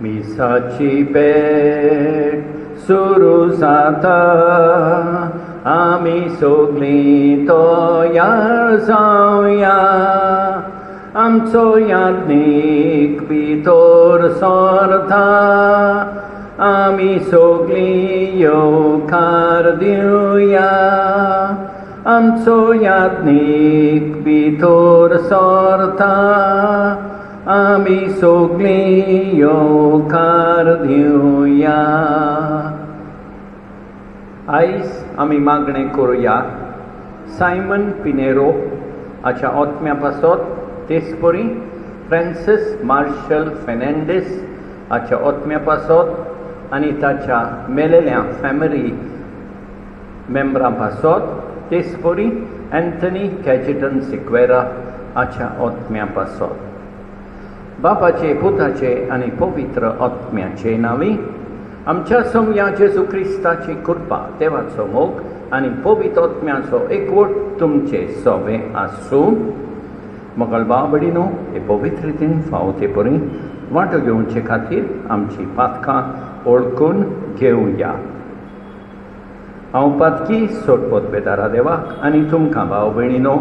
मिसाची पेट सुरू जाता, आमी सोगलीं तयार जावया. आमचो याज्ञीक भितर सरता, आमी सोगलीं येवकार दिवया. आमचो याज्ञीक भितर सरता, आमी सोगलीं येवकार दिवया. आयज आमी मागणें करुया सायमन पिनेरो हाच्या ओतम्या पासत, तेचपरी फ्रांसीस मार्शल फेर्नांडीस हाच्या ओतम्या पासत आनी ताच्या मेलेल्या फॅमिली मेंबरां पासत, तेचपरी एंथनी कॅचिटन सिक्वेरा हाच्या ओतम्या पासत. बापाचे, पुताचे आनी पवित्र आत्म्याचे नांवी. आमच्या सोमया जेजू क्रिस्ताची कृपा, देवाचो मोग आनी पवित्र आत्म्याचो एकवट तुमचे सोबे आसूं. मोगल बाबडीनो, हे पवित्र रितीन फावो ते परी वांटो घेवचे खातीर आमची पातकां ओळखून घेवया. हांव पातकी सोडपोत बेदारा देवाक आनी तुमकां भाव भयणीनो,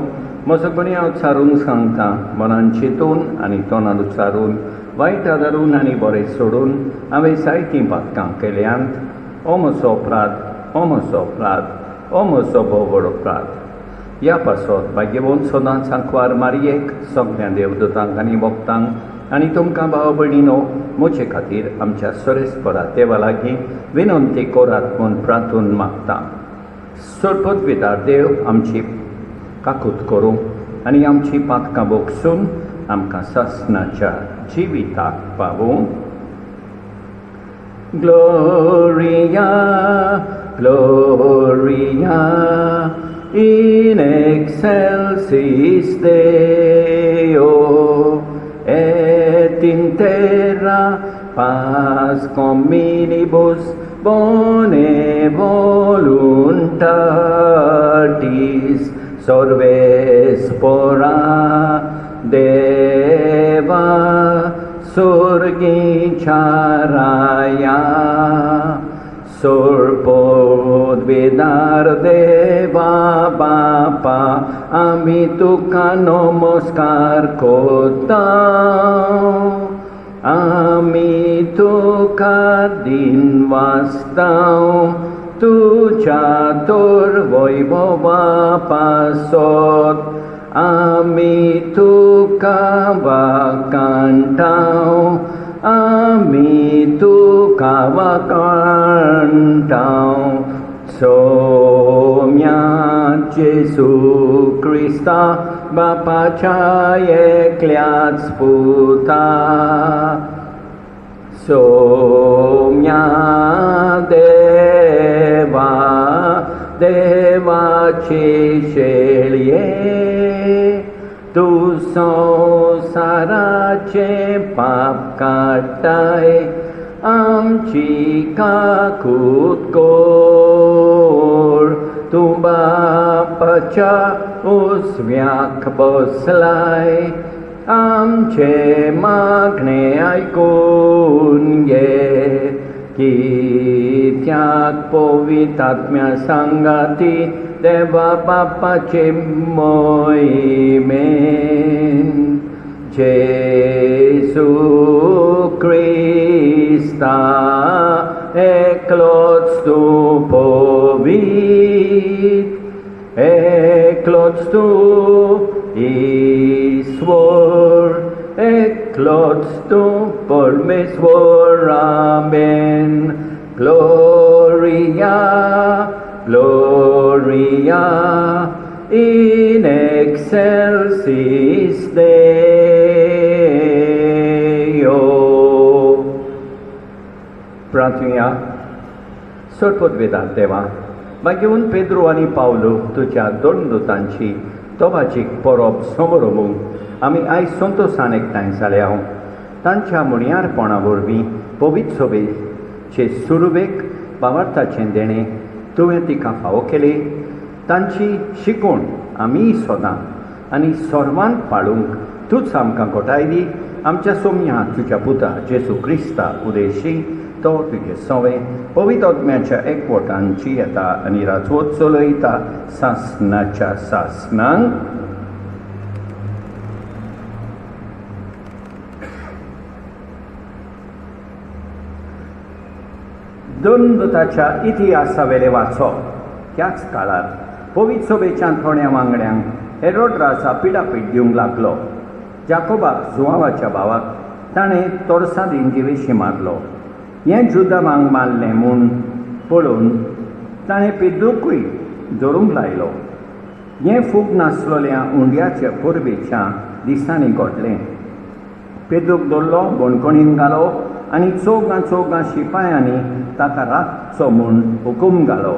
म्हजो कोणी हांव उच्चारून सांगता, मनान चिंतून आनी तोंडान उच्चारून, वायट आदारून आनी बरें सोडून हांवें जायतीं पातकां केल्यांत. हो म्हजो अपराध, हो म्हजो अपराध, हो म्हजो भोव व्हड अपराध. ह्या पासत भाग्यवंत सदांच सांकवार मारयेक, सगळ्या देवदूतांक आनी भक्तांक आनी तुमकां भाव भयणीनो, म्हजे खातीर आमच्या सरेस्परा देवा लागीं विनंती करात म्हूण प्रार्थून मागता. सोडपोत बेदार देव, आमची काकूत करूं आनी आमची पातकां बोगसून आमकां सासणाच्या जिविताक पावूं. Gloria, Gloria in excelsis Deo, et in terra paz communibus bone voluntatis sorves pora Deva surgi charaya. सोडपोत बेदार देवा बापा, आमी तुका नमस्कार करता. आमी तुका दिन वाजतां, तुज्या तोर वैभवा पासत. आमी तुका वाकांटां, आमी तुका वाकांटां. सोम्या जेजू क्रिस्ता, बापाच्या एकल्याच पुता. सोम्या देवा, देवाचे शेळये, तूं संवसाराचे पाप काडटाय. आमची काकूत कोर, तूं बापाच्या उजव्याक बसलाय. आमचे मागणे आयकून घे, कित्याक पवित्र आत्म्या सांगाती देवा बापाचे मोहिमेन. जेजू क्रिस्ता एकलोच तूं पवित्र, एकलोच तूं ईश्वर, एकलोच तूं परमेश्वर. आमेन. Gloria, Gloria in excelsis Deo. प्रार्थूया. सोडपोत बेदार देवा, भाग्यवंत पेद्रो आनी पावलो तुज्या दोन दुतांची तोबाची परब समोरमूंक आमी आयज संतोशान एकठांय जाल्या. तांच्या मुणयारपणा वरवीं पवित्र सभेचे सुरवेक भावार्थाचें देणें तुवें तिका फावो केलें. तांची शिकवण आमी सदां आनी सर्वांक पाळूंक तूंच आमकां घोटाय दी. आमच्या सोम्या तुझ्या पुता जेसू क्रिस्ता उदेशी तो तुझे सवे पवित्र आत्म्याच्या एकवटांची येता आनी राजवट चलयता सासनाच्या सासनांक. दोन दुताच्या इतिहासावेले वाचप. त्याच काळार पवित्र सभेच्या थोड्या वांगड्यांक हेरोड राजा पिडापीट दिवंक लागलो. जाकोबाक जुआवाच्या भावाक ताणें तोर्सा दिन जिवेशी मारलो. हें जुदामांक मारलें म्हूण पळोवन ताणें पेद्रूकूय धरूंक लायलो. हें फूग नासलोल्या उंड्याच्या परबेच्या दिसांनी घडलें. पेद्रूक धरलो, बोणकोणीन घालो आनी चौगां शिपायांनी ताका राखचो म्हूण हुकूम घालो.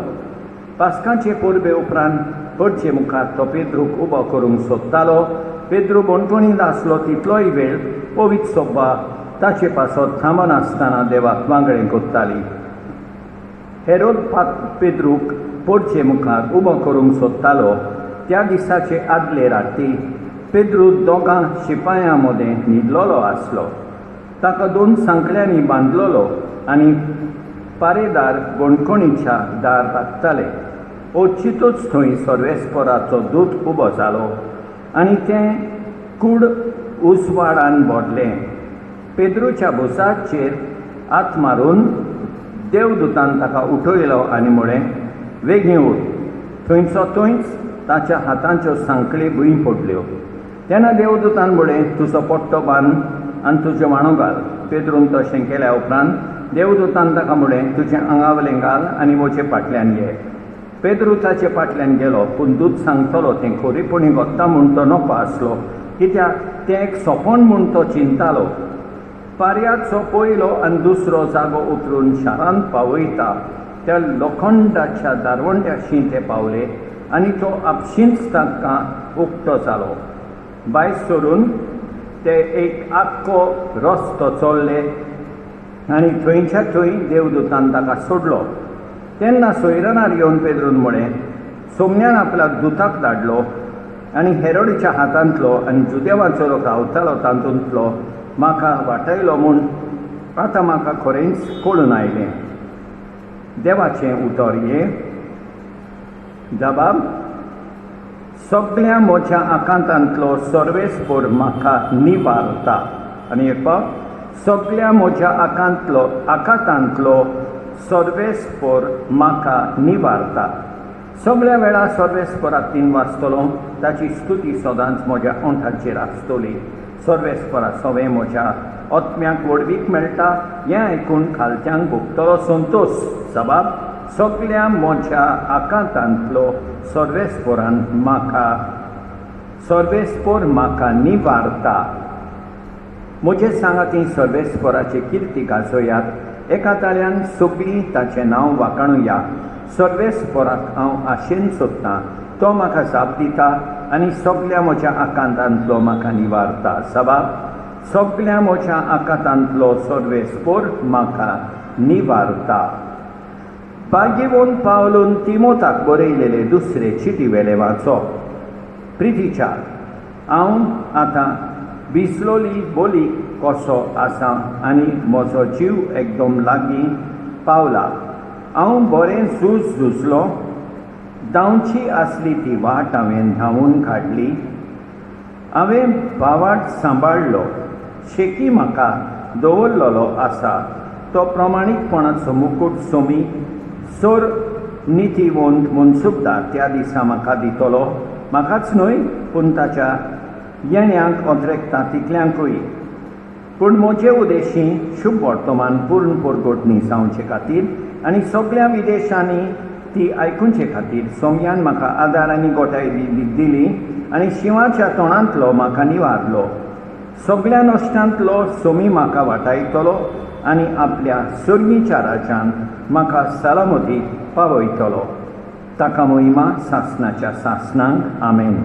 पास्काचे परबे उपरांत पडचे मुखार तो पेद्रूक उबो करूंक सोदतालो. पेद्रू बोणकोणींत आसलो तितलोय वेळ पवित्र सभा ताचे पासत थांबनासतना देवाक वांगडें करताली. हेरोद पेद्रूक पडचे मुखार उबो करूंक सोदतालो. त्या दिसाचे आदले राती पेद्रू दोगां शिपायां मदें न्हिदलोलो आसलो. ताका 2 सांकल्यांनी बांदलोलो आनी पारेदार बोणकोणीच्या दार राखताले. ओचितूच थंय सर्वेस्पराचो दूत उबो जालो आनी तें कूड उसवाडान भरलें. पेद्रूच्या भुसाचेर हात मारून देवदूतान ताका उठयलो आनी म्हळें, वेगीं उठ. थंयचो थंयच ताच्या हातांच्यो सांकळी भुंय पडल्यो. तेन्ना देवदूतान म्हळें, तुजो पट्टो बांद आनी तुजो मांडो घाल. पेद्रून तशें केल्या उपरांत देवदूतान ताका म्हळें, तुजें आंगावलें घाल आनी म्हजे फाटल्यान ये. पेद्रू ताचे फाटल्यान गेलो, पूण दूत सांगतलो तें खरीपणी घडटा म्हूण तो नकळो आसलो, कित्याक तें एक सोपण म्हूण तो चिंतालो. पारयाचो पयलो आनी दुसरो जागो उतरून शारांत पावयता त्या लोखंडाच्या दारवंट्याशी ते पावले आनी तो आपशींच ताका उक्तो जालो. भायर सरून ते एक आख्खो रस्तो चल्ले आनी थंयच्या थंय देवदूतान ताका सोडलो. तेन्ना सोयरनार येवन पेद्रून म्हळें, सोमन्यान आपल्या दुताक धाडलो आनी हेरोडीच्या हातांतलो आनी जुदेवाचो लोक रावतालो तातूंतलो म्हाका वाटयलो म्हूण आतां म्हाका खरेंच कळून आयलें. देवाचें उतर हे जबाब, सगळ्या म्हज्या आकांतांतलो सर्वेस्पर म्हाका निबारता. आनी एक पाव, सगळ्या म्हज्या आकांतांतलो सर्वेस्पर म्हाका निबारता. सगळ्या वेळा सर्वेस्पराक तीन वाचतलो, ताची स्तुती सदांच म्हज्या ओंठाचेर आसतली. सर्वेस्परा सवे म्हज्या आत्म्याक वडवीक मेळटा हें आयकून खालच्यांक भोगतलो संतोश. जबाब, सगळ्या म्हज्या आकांतांतलो सर्वेस्पर म्हाका निबारता. म्हजे सांगाती सर्वेस्पराचे किर्ती गाजोयात. एका ताळ्यान सगळीं ताचें नांव वाखाणुया. सर्वेस्पराक हांव आशेन सोदतां, तो म्हाका जाप दिता आनी सगळ्या म्हज्या आकांतांतलो म्हाका निवारता. जबाब, सगळ्या म्हज्या आकांतांतलो सर्वेस्पर म्हाका निवारता. बागेवून पावलून तिमोथाक बरयलेले दुसरे चिटीवेले वाचप. प्रितीच्या, हांव आतां बिसलोली बोली कसो आसा आनी म्हजो जीव एकदम लागीं पावला. हांव बरें झुजलो. धांवची आसली ती वाट हांवें धांवून काडली. हांवें भावार्थ सांबाळ्ळो. शेकी म्हाका दवरलेलो आसा. तो प्रमाणीकपणाचो मुकूट सोमी चोर नितीवंत मनसुबदार त्या दिसा म्हाका दितलो. म्हाकाच न्हय पूण ताच्या येण्याक ओद्रेकता तितल्यांकूय. पूण म्हजे उद्देशी शुभ वर्तमान पूर्ण परगटणी जावचे खातीर आनी सगळ्या विदेशांनी ती आयकुचे खातीर सोम्यान म्हाका आदार आनी गोठाय दिली आनी शिवाच्या तोंडांतलो म्हाका निवारलो. सगळ्या नश्टांतलो सोमी म्हाका वाटायतलो आनी आपल्या सर्गीच्या राज्यांत म्हाका सलामती पावयतलो. ताका महिमा सासनाच्या सासनांक. आमेन.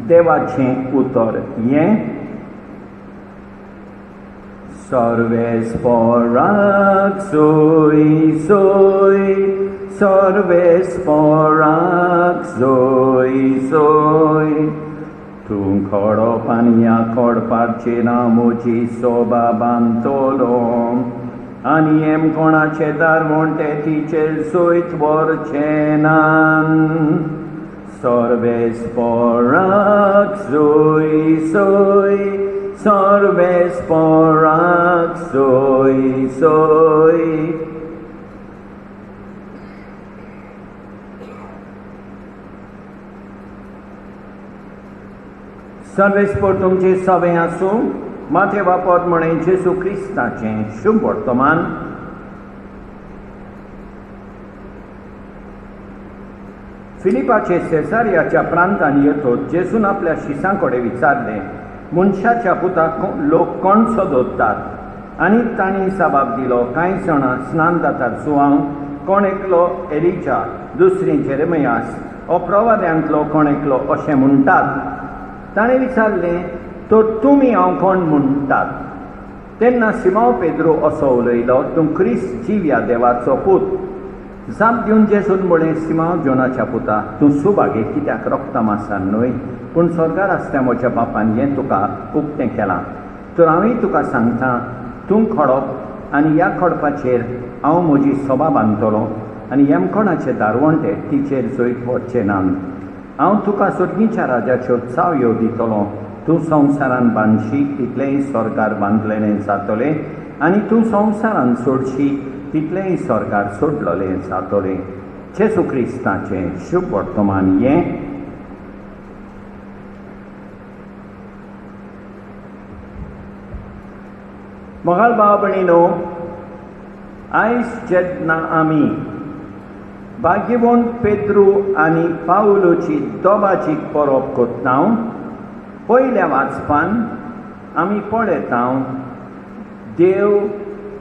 देवाचें उतर हें, सर्वेस्पराक सोय सोय, सर्वेस्पराक सोय सोय. tun chorop ani a korpacie namoci soba bantolo, aniem conace dar monte ticel soit vorcenan, sorves porac soi, sorves porac soi. सर्वेस्पोर तुमचे सवे आसूं माथे वापर म्हणे जेसू क्रिस्ताचें शुभ वर्तमान फिलिपाचे सेसारियाच्या प्रांतान येतोच जेसून आपल्या शिसांकडे विचारले, मनशाच्या पुताक लोक कोण सोदतात? आनी तांणी जबाब दिलो, कांय जाणां स्नानदातार सुवांव, कोण एकलो एलिजा, दुसरी जेरेमियास, ओ प्रवाद्यांतलो कोण एकलो अशें म्हणटात. ताणें विचारलें, तो तुमी हांव कोण म्हणटात? तेन्ना सिमोन पेद्रो असो उलयलो, तूं क्रिस्त जिव्या देवाचो पूत. जाप दिवन जेसून म्हळें, सिमोन जोनाच्या पुता, तूं सुभागे कित्याक रक्ता मांसान न्हय, पूण स्वर्गार आसल्या म्हज्या बापान हें तुका उक्तें केलां. तर हांवूय तुका सांगतां, तूं खडप आनी ह्या खडपाचेर हांव म्हजी सोबा बांदतलों आनी हेमकोणाचे दारवंटे तिचेर जैत वचचे नात. हांव तुका सुर्गीच्या राजाच्यो चावयो दितलों. तूं संवसारान बांदशी तितलेंय स्वर्गार बांदलेलें जातलें आनी तूं संवसारान सोडशी तितलेंय स्वर्गार सोडलेलें जातलें. जेसू क्रिस्ताचें शुभ वर्तमान हें. मोगाल भाव भयणीनो, आयज जेन्ना आमी भाग्यवंत पेद्रू आनी पावलोची दोबाची परब कोत्ता, पयल्या वाचपान आमी पळयता देव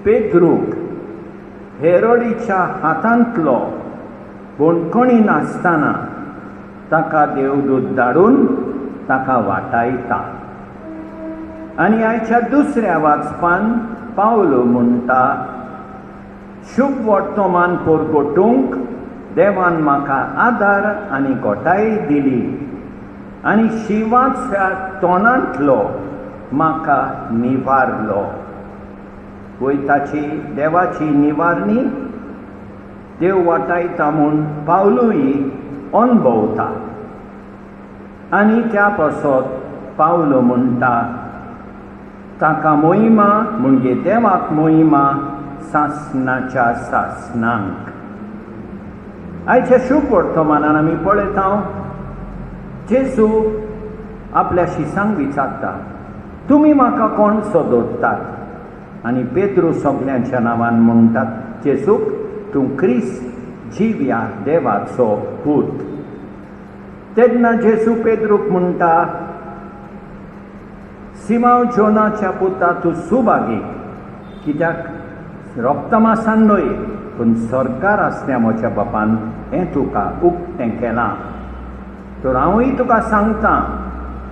पेद्रूक हेरोडीच्या हातांतलो कोणकोणी नासतना ताका देवदूत धाडून ताका वाटायता. आनी आयच्या दुसऱ्या वाचपान पावलो म्हणटा, शुभ वर्तमान परगटूंक देवान म्हाका आदार आनी घोटाय दिली आनी शिवाच्या तोंडांतलो म्हाका निवारलो. वयताची देवाची निवारणी देव वाटायता म्हूण पावलूय अणभवता. आनी त्या पासत पावलो म्हणटा, ताका मोहिमा म्हणजे देवाक मोहिमा सासणाच्या सासणांक. आयच्या शुभ वर्तमानान आमी पळयता जेसू आपल्या शिसांक विचारता, तुमी म्हाका कोण सोदतात? आनी पेद्रू सगल्यांच्या नांवान म्हणटात, जेसूक तूं क्रिस्त जिव्या देवाचो पूत. तेन्ना जेसू पेद्रूक म्हणटा, सिमोन जोनाच्या पुता, तूं सुभागी, कित्याक रक्तमांसान न्हय पूण स्वर्गार आसल्या म्हज्या बापान हें तुका उक्तें केलां. तर हांवूय तुका सांगतां,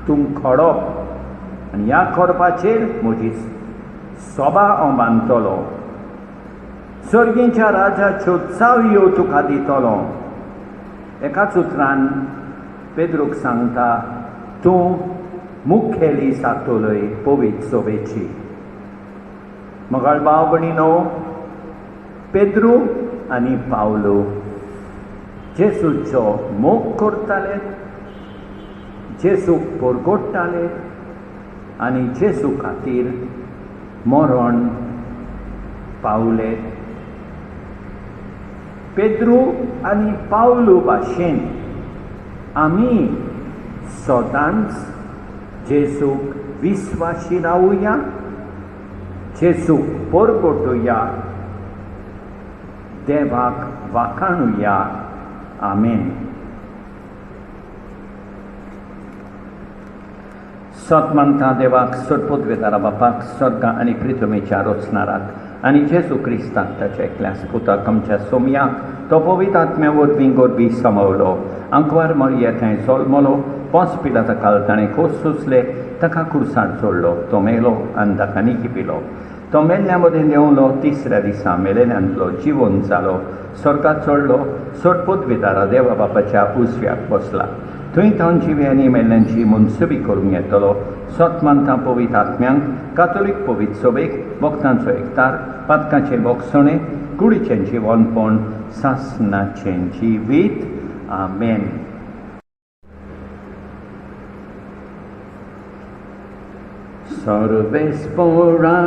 तूं खडप आनी ह्या खडपाचेर म्हजी सोबा हांव बांदतलों. सर्गीच्या राजाच्यो चावयो तुका दितलों. एकाच उतरान पेद्रूक सांगता, तूं मुखेली जातलोय पवित्र सोबेची. मोगाळ भाव भयणीनो, पेद्रू आनी पावलो जेसूचो मोग करताले, जेसूक परगोडटाले आनी जेसू खातीर मरण पावले. पेद्रू आनी पावलो भाशेन आमी सदांच जेसूक विस्वासी रावुया, जेसूक परगोटुया, देवाक वाखाणुया. आमेन. सतमंता देवाक, सटपदवेदारा बापाक, स्वर्गा आनी पृथ्वीच्या रचणाराक आनी जेसू क्रिस्ताक ताच्या एकल्यास पुताक आमच्या सोमयाक तो पवित्र आत्म्या वरवीं गोरबी समवलो. आंकवार मळये थंय जल्मलो, पोंच पिलाता काल ताणें खोस सुचले, ताका कुर्सार सोडलो, तो मेलो आनी ताका न्ही पिलो. तो मेल्ल्या मदें देंवलो, तिसऱ्या दिसा मेलेल्यांतलो जिवंत जालो, स्वर्गात चडलो, सटपदवेदारा देवा बापाच्या उजव्याक बसला. थंय तावन जिवी आनी मेल्ल्यांची मुनसबी करूंक येतलो सोत मानता पवित्र आत्म्यांक कातोलीक पवित्र सोबेक वखदांचो एकतार पातकांचे बोगसणे कुडीचें जिवनपण सासणाचें जिवीत आमेन. सर्वेस्परा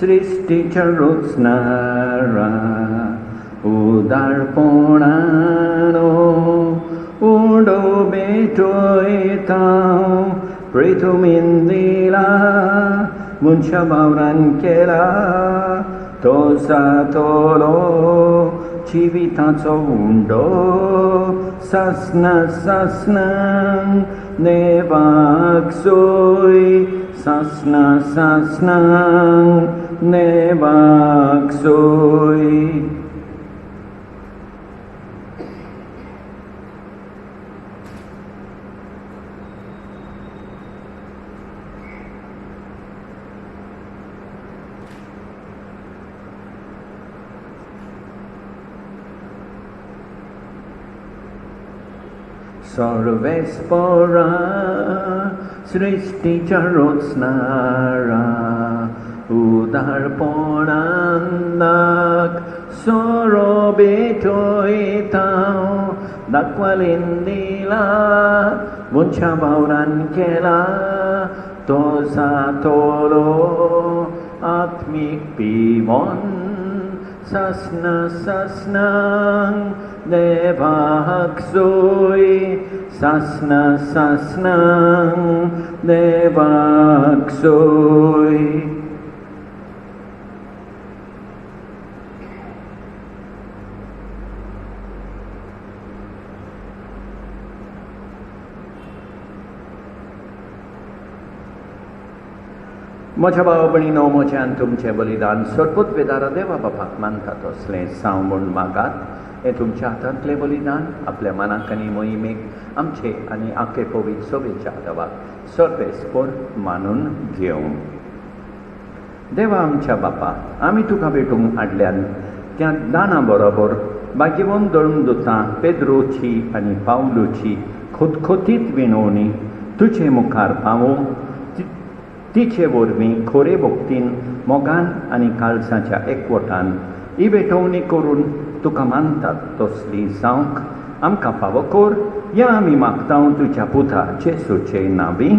सृष्टीच्या रचणारा उदारपणानो उडो बेटोयता पृथ्वीन दिला मनशा वावरान केला तो सातोलो जिविताचो उंडो सासना सासनांक नेवाक सोय सासना सासनांक नेवाक सोय. सर्वेस्परा सृष्टीच्या रचणारा उदारपणांक सोरो बेटोयता दाखवालेन दिला मनशा वावरान केला तो सातोलो आत्मीक पिवोन सासना सासनांक देवाक सोय सासना सासनांक देवाक सोय. म्हज्या भाव भयणीनो म्हज्यान तुमचें बलिदान सरपूत वेदारा देवा बापाक मानतात असलें साव म्हूण मागात. हें तुमच्या हातांतलें बलिदान आपल्या मनाक आनी मोहिमेक आमचे आनी आखे पवित्र सोबेच्या देवाक सर्वेस्पर मानून घेवं. देवा आमच्या बापा आमी तुका भेटूंक हाडल्यान त्या दाना बरोबर भाग्यवन दळून दोतां पेद्रोची आनी पावलोची खोतखोतीत विणवणी तुजे मुखार पावूं तिचे वरवीं खोरे भोक्तीन मोगान आनी काळसाच्या एकवटान ही भेटवणी करून तुका मानतात तसली जावंक आमकां फावो कर या आमी मागतां तुज्या पुता जेसूचे नांवी.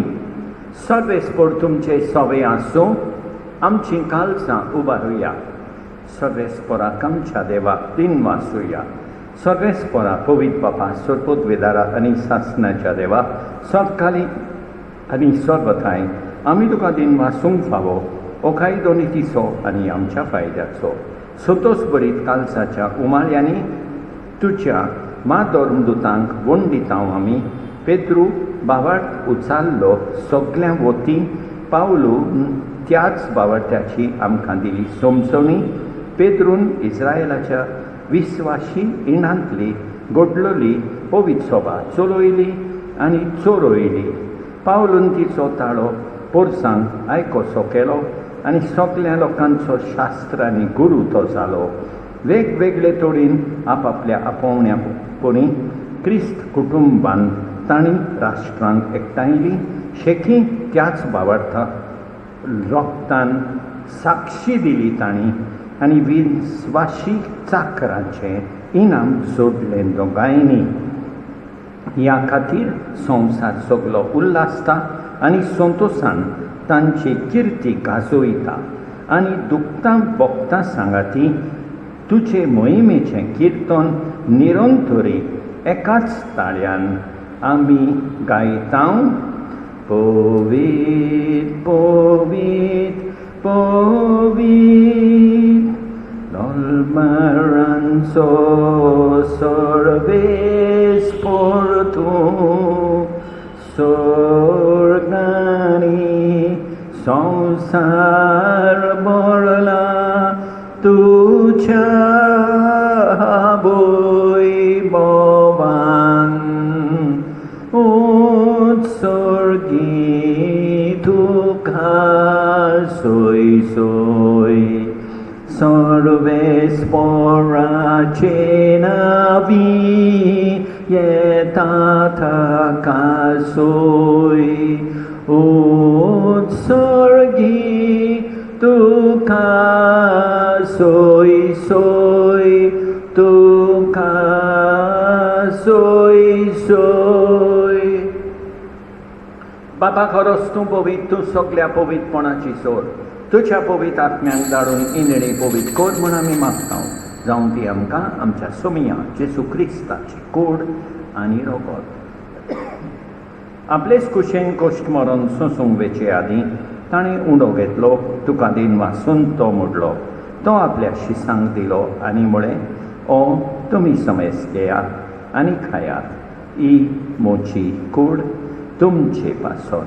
सर्वेस्पर तुमचे सोवे आसूं आमचीं काळसां उबारुया. सर्वेस्पराक आमच्या देवाक दिन वासुया. सर्वेस्परा पवित्र बापा सरपूत वेदारा आनी सासणाच्या देवा सर्वकाली आनी सर्वथाय आमी तुका दिन वासूंक फावो ओखाई दोनीतीचो आनी आमच्या फायद्याचो सोतोस बरीत कालसाच्या उमाळ्यांनी तुज्या माधोर्मदूतांक वण दितां आमी. पेद्रू बावार्थ उचाल्लो सगळ्या वती पावलू त्याच बावार्थ्याची आमकां दिली समजणी. पेद्रून इस्रायलाच्या विस्वाशी इणांतली घडलोली पवित्र सभा चलोयली आनी चोरयली. पावलून तिचो ताळो पोरसांक आयकोसो केलो आनी सगळ्या लोकांचो शास्त्र आनी गुरू तो जालो. वेगवेगळे तोडीन आपआपल्या आपोवण्यापणी क्रिस्त कुटुंबान तांणी राष्ट्रांक एकठांयली. शेखी त्याच भावार्था रोगतान साक्षी दिली तांणी आनी विस्वाशी चाकराचें इनाम जोडलें दोगांयनी. ह्या खातीर संवसार सगळो उल्हासता आनी संतोशान तांची किर्ती गाजोयता आनी दुखतां भोगतां सांगाती तुजे मोहिमेचें किर्तन निरंतरी एकाच ताळ्यान आमी गायतां. पवित्र पवित्र पवित्र नोलमारांचो सर्वेस्पर तूं स्वर्गानी संसार भरला तुझ्या वैभवान उत्सर्गी तुका सोय सोय. सर्वेस्पराचे नावी येताथकासोय उत्सर्गी तुका सोय सोय तुका सोय सोय. बाबा खरोच तूं पवित्र, तूं सगळ्या पवित्रपणाची सोर. तुझ्या पवित्र आत्म्याक धाडून इनडी पवित्र कोर म्हूण आमी मागता. जावं ती आमकां आमच्या सोमिया जेसू क्रिस्ताची कूड आनी रोगोत. आपलेच कुशेन कोश्ट मरोन सोंसूंक वेचे आदीं ताणें उंडो घेतलो, तुका दिन वासून तो मोडलो, तो आपल्या शिसांक दिलो आनी म्हळें, ओ तुमी समेस घेयात आनी खायात, ही मोची कूड तुमचे पासून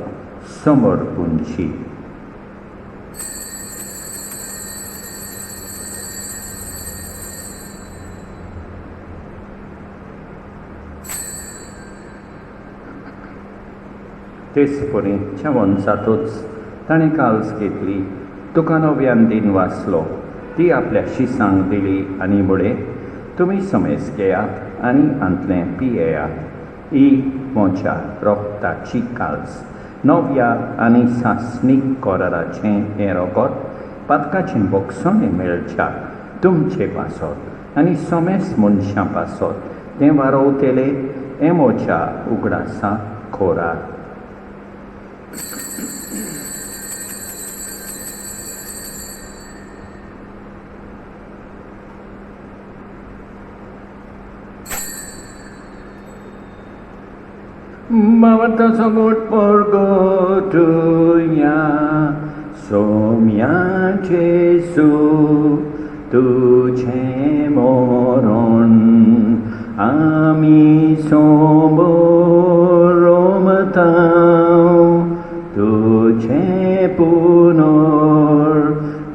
समर्पूंची. तेच परी जेवण जातूच ताणें काल्स घेतली, तुका नव्यान दिन वाचलो, ती आपल्या शिसांक दिली आनी म्हळें, तुमी समेस घेयात आनी आंतलें पियेयात, ही म्हज्या रोगताची काल्स, नव्या आनी सासणीक कोराराचें हें रोगोत पातकाचें बोगसोणें मेळच्या तुमचे पासत आनी समेस मनशां पासत तें वारोवतेलें हें म्हज्या उगडासा खोराक. Mavata sagot porgotuya somya Jesu tujhe moron ami soboromatav tujhe punor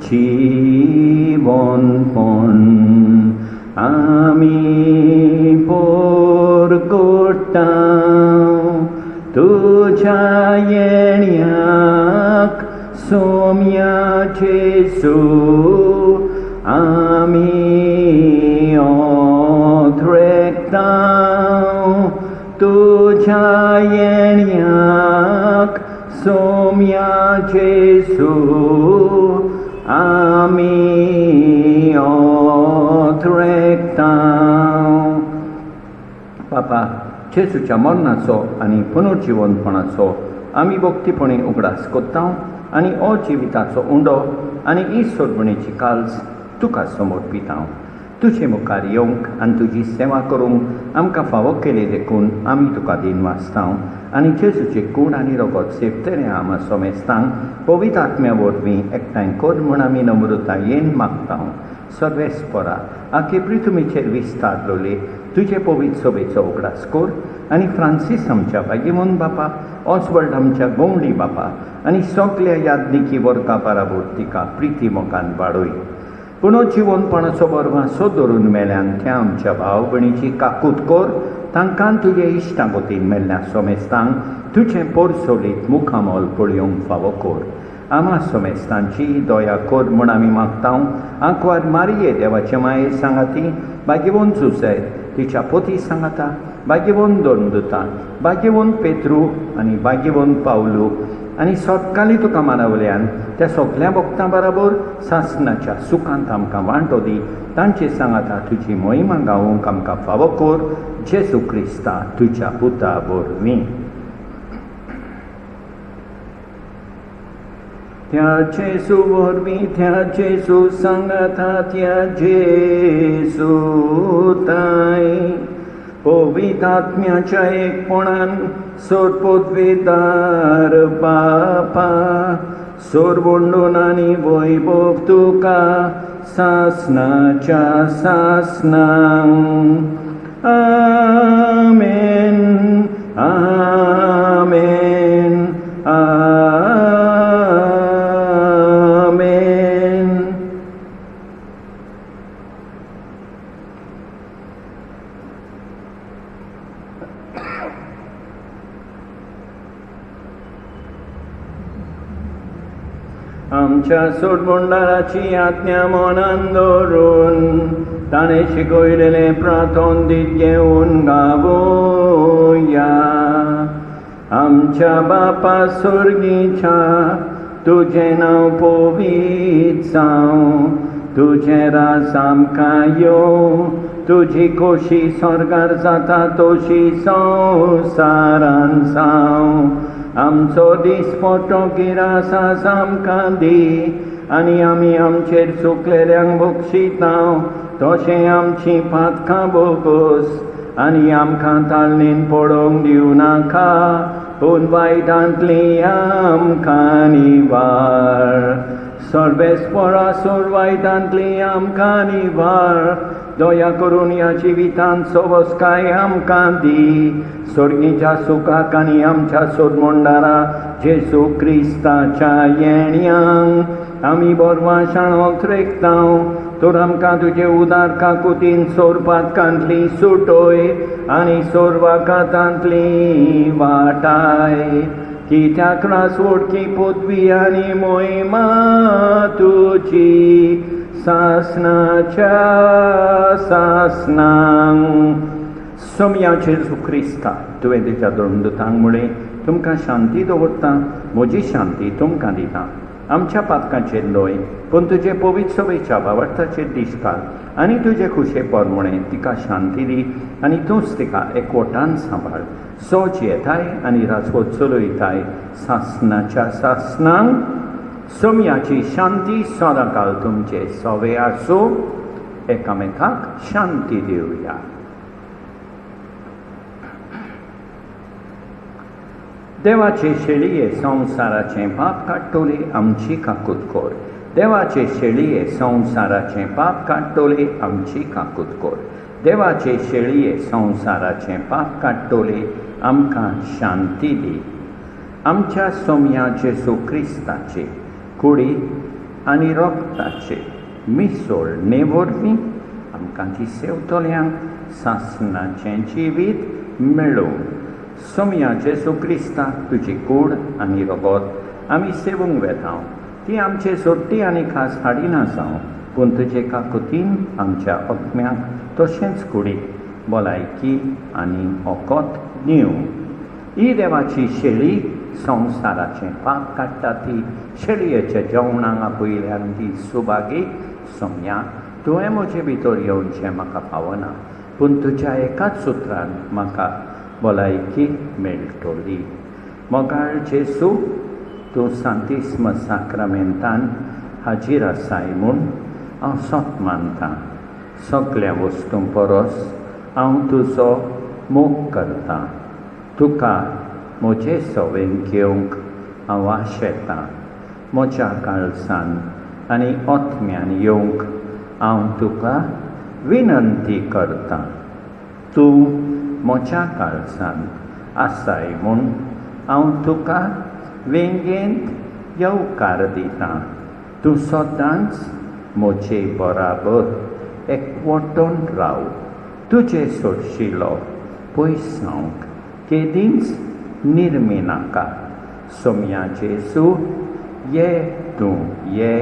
jibon pon ami porgotav तुझ्या येण्याक सोम्या जेसू आमी ओद्रेकताव. तुझ्या येण्याक सोम्या जेसू आमी ओद्रेकताव. बापा जेसूच्या मरणाचो आनी पुनर्जिवनपणाचो आमी भक्तीपणी उगडास कोत्ता आनी हो जिविताचो उंडो आनी ही सोडवणेची काल्स तुका समर्पिता. तुजे मुखार येवंक आनी तुजी सेवा करूंक आमकां फावो केले देखून आमी तुका दिन वाचता आनी जेसूचे कूड आनी रोगोत सेवतले आमा सोमेस्तांक पवित्र आत्म्या वरवीं एकठांय कर म्हूण आमी नम्रतायेन मागता. सर्वेस्परा आखे पृथ्वीचेर विस्तारलोले तुजे पवित्र सभेचो उगडास कर आनी फ्रांसीस आमच्या बागेमोन बापा, ऑसवर्ल्ड आमच्या गोंवडी बापा आनी सगल्या यादनिकी वर्गा बाराबर तिका प्रिती मोगान वाडय. पुनर्जिवनपणाचो बरवासो धरून मेल्यान त्या आमच्या भाव भयणीची काकूट कर. तांकां तुजे इश्टागोतीन मेल्ल्या सोमेस्तांक तुजें पोरसोलीत मुखामोल पळयोवंक फावो कर. आमा सोमेस्तांची दया कर म्हूण आमी मागता. आंकवार मारिये देवाचे माये सांगाती, भाग्यवंत जुसैत तिच्या पोती सांगाता, भाग्यवंत दोनदूता, भाग्यवंत पेत्रू आनी भाग्यवंत पावलू आनी सोदकाली तुका मानवल्यान त्या सगळ्या भक्तां बरोबर सासणाच्या सुखांत आमकां वांटो दी. तांचे सांगाता तुजी मोहिमा गावूंक आमकां फावो कर. जेसू क्रिस्ता तुज्या पुता वरवीं. त्या जेसू वरवीं, त्या जेसू सांगाता, त्या जेसू ताई पवित्र आत्म्याच्या एकपणान सोडपोतवेदार बापा सोरवंडून आनी वैभव तुका सासणाच्या सासणांक. आमेन आमेन आमेन. आमच्या सोडमंडळाची आज्ञा मनान दवरून ताणे शिकयलेले प्रार्थोंदीत घेवन गावोया. आमच्या बापा सुर्गीच्या तुझें नांव पवित्र जावं, तुझें राज आमकां येवं, तुजी खोशी स्वर्गार जाता तशी संवसारान जावं. आमचो दिसपट्टो गिरास आज आमकां दी, आनी आमी आमचेर चुकलेल्यांक बक्षितांव, तशें आमचीं पातकां बोगोस आनी आमकां ताळणेन पडोवंक दिवं नाका, पूण वायटांतली आमकां निवार. सर्वेस्परासूर वायटांतली आमकां निवार. दया करून ह्या जिवितांत सवस्काय आमकां दी. स्वर्गीच्या सुखाक आनी आमच्या सोडमंडारा जेजू क्रिस्ताच्या येण्याक आमी बोरवां शाळोंत रेखतांव. तर आमकां तुजे उदार काकुतीन सोरपातकांतली सुटोय आनी सोरवाकातांतली वाटाय. कित्याक रासवडकी पदवी आनी मोहिमा तुजी सासनाच्या सासनांक. सोमया जेजू क्रिस्ता तुवें तुज्या धर्मदूतांक म्हळें, तुमकां शांती दवरता, म्हजी शांती तुमकां दिता. आमच्या पातकांचेर न्हय पूण तुजे पवित्र सभेच्या वावरताचेर दिश्काल आनी तुजे खुशे पोरमणे तिका शांती दी आनी तूंच तिका एकवटान सांबाळ. सोज येताय आनी राजवट चलयताय सासनाच्या सासनांक. सोमयाची शांती सदांकाळ तुमचे सवे आसूं. एकामेकाक शांती दिवया. देवाचे शेळये संवसाराचें पाप काडटोले आमची काकूत कोर. देवाचे शेळये संवसाराचें पाप काडटोले आमची काकूत कोर. देवाचे शेळये संवसाराचें पाप काडटोले आमकां शांती दी. आमच्या सोमया जेजू क्रिस्ताचे कुडी आनी रोगताचे मिसोळ नेवरवीं आमकां दिसेवतल्यांक सासनाचें जिवीत मेळोवन. सोमया जेजू क्रिस्ता तुजी कूड आनी रोगत आमी सेवूंक वेतांव. ती आमचे सोडटी आनी खास हाडिना जावं, पूण तुजे काकुतीन आमच्या ओतम्याक तशेंच कुडीक भलायकी आनी ओकोत दिवं. ही देवाची शेळी संवसाराचें पाप काडटा ती शेळयेच्या जेवणाक आपयल्यान ती सुभागी. सोमया तुवें म्हजे भितर येवचें म्हाका फावना, पूण तुज्या एकाच सुत्रान म्हाका भलायकी मेळटली. मोगाळ जेजू, तूं सांतिस्म साक्रामेंतान हाजीर आसाय म्हूण हांव सोत मानतां. सगळ्या वस्तूं परस हांव तुजो मोग करतां. तुका म्हजे सवेन घेवंक हांव आशेतां. म्हज्या काळजान आनी ओतम्यान येवंक हांव तुका विनंती करतां. तूं म्हज्या काळजान आसाय म्हूण हांव तुका वेंगेंत येवकार दितां. तूं सदांच म्हजे बराबर एकवटून राव. तुजे सोडशिलो पयस जावंक केदींच निर्मी नाका. सोमया जेजू, ये तूं ये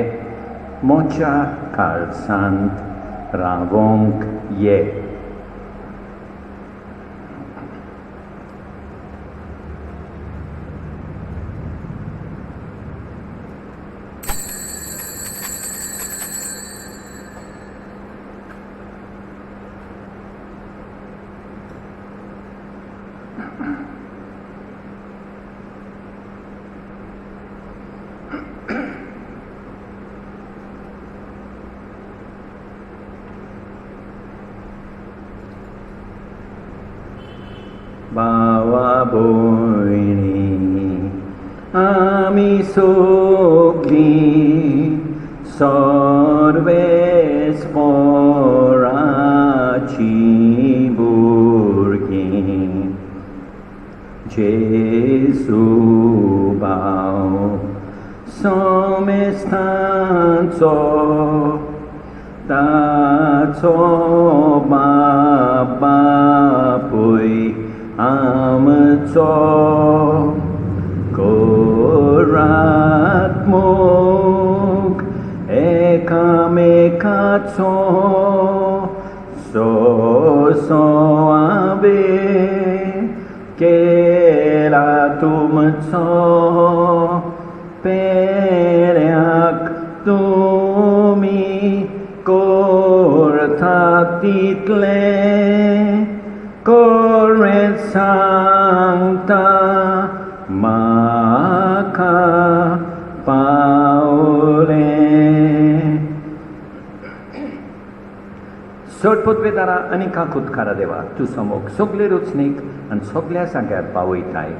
म्हज्या काळजांत रावोंक ये. भावा भयणी आमी सगळीं सर्वेस्पराची भुरगीं. जेजू भाव समेस्तांचो ताचो बापूय आमचो कोरात्मो तुमचो सो आवे केला तुमचो पेऱ्याक तुमी कोरता तितले कोरें सांगता म्हाका पावले. सोडपोतवेदारा आनी काकुतकारा देवा तूं समोग सगले रुचणीक आनी सगल्या जाग्यार पावयताय.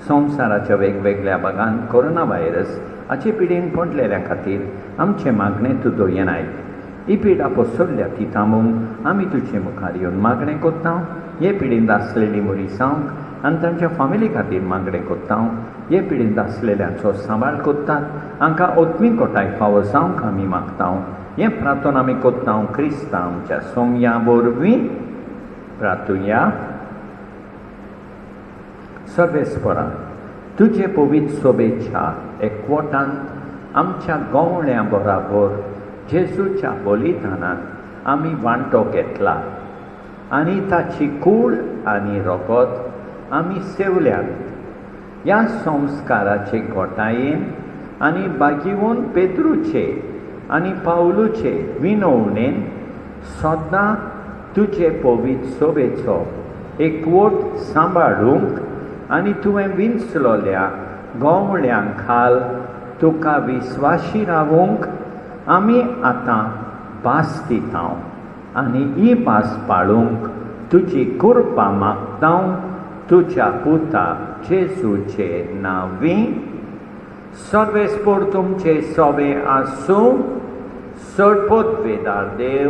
संवसाराच्या वेगवेगळ्या भागांत कोरोना व्हायरस हाचे पिडेन पडलेल्या खातीर आमचे मागणें तूं दोयनाय. ही पीड आपोसोडल्या ती थांबोवंक आमी तुजे मुखार येवन मागणें कोत्ता. हे पिडेन आसलेली मुरीसांक आनी तांच्या फामिली खातीर मागणें कोत्ता. हे पिडेन आसलेल्यांचो सांबाळ कोत्तात. हांकां ओत्मीक कोटाय फावो जावंक आमी मागता. हे प्रार्थना आमी कोत्ता क्रिस्तां आमच्या सोमया वरवीं प्रार्थुया. सर्वेस्परा तुजे पवित्र सोबेच्या एकवटांत आमच्या गवळ्यां बराबर जेजूच्या बलिदानांत आमी वांटो घेतला आनी ताची कूड आनी रगत आमी सेवल्यात. ह्या संस्काराचे घोटायेन आनी बागीवन पेद्रूचे आनी पावलूचे विनवणेन सदां तुजे पवित्र सोबेचो एकवट सांबाळूंक आनी तुवें विंचलोल्या गवळ्यांक खाल तुका विस्वाशी रावूंक आमी आतां भास दिता आनी ही भास पाळूंक तुजी कृपा मागता तुज्या पुता जेजूचे नांवीं. सर्वेस्पोर तुमचे सोबे आसूं. सोडपोतवेदार देव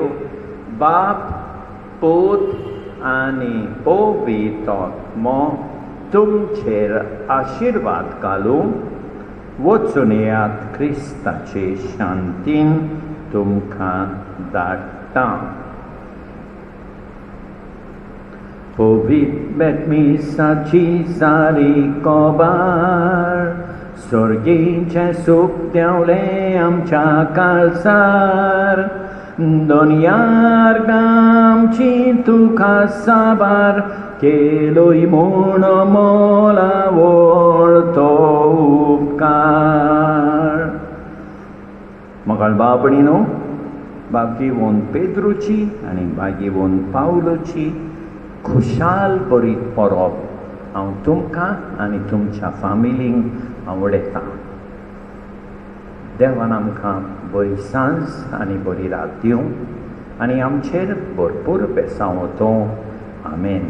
बाप पूत आनी पवित्र आत्मो तुमचेर आशिर्वाद घालूं. वचून येयात क्रिस्ताचे शांतीन तुमकां धाडटा. पवित्र बेतमिसाची सारी कोबार स्वर्गीचे सूख देंवलें आमच्या काळजार. दोनयार आमची तुका साबार केलोय म्हूण मोलावळ तो उपकार. मोगाळ बाबणीनो बागीवन पेद्रूची आनी बागीवन पावलूची खुशाल बरी परब हांव तुमकां आनी तुमच्या फामिलींक आवडटा. देवान आमकां बरी सांज आनी बरी रात दिवं आनी आमचेर भरपूर बेसांवतो. आमेन.